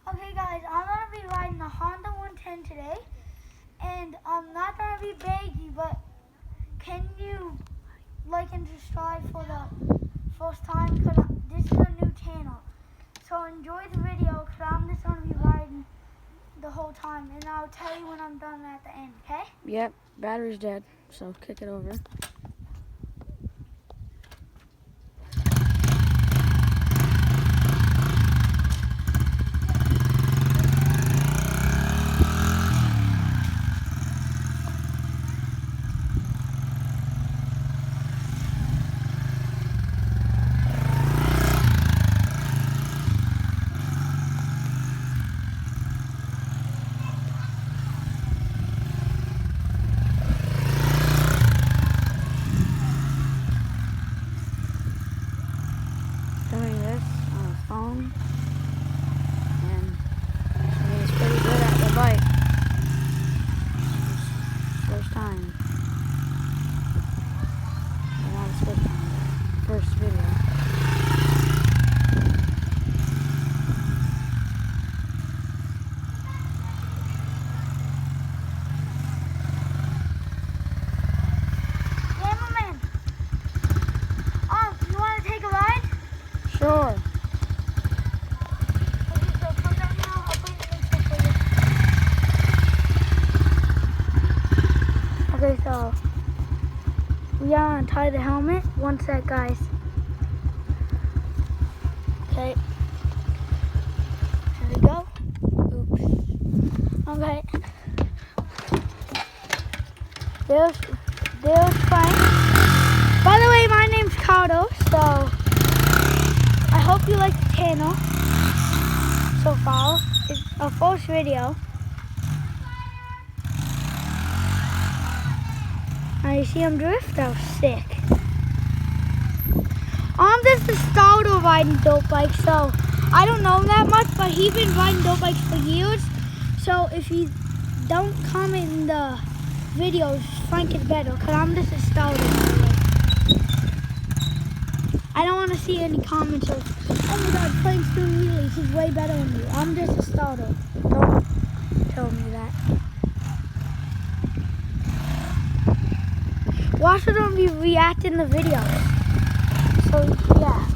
Okay guys, I'm going to be riding the Honda 110 today, and I'm not going to be baggy, but can you like and subscribe for the first time, because this is a new channel. So enjoy the video, because I'm just going to be riding the whole time, and I'll tell you when I'm done at the end, okay? Yep, battery's dead, so kick it over. Doing this on a phone, and he's pretty good at the bike. First time. Well, not his first time, but first video. Cameraman, you want to take a ride? Sure. Okay, so come down now. I'll put it in for you. Okay, so we gotta tie the helmet. One sec, guys. Okay. Here we go. Oops. Okay. There's fine. By the way, my name's Cardo, so I hope you like the channel so far. It's our first video. You see him drift? That was sick. I'm just a starter riding dirt bike, so I don't know that much, but he's been riding dirt bikes for years. So if you don't comment in the videos, Frank is better, because I'm just a starter. I don't want to see any comments of, oh my god, Frank's doing wheelies, he's way better than you. I'm just a starter. Don't tell me that. Watch them be reacting the videos. So yeah.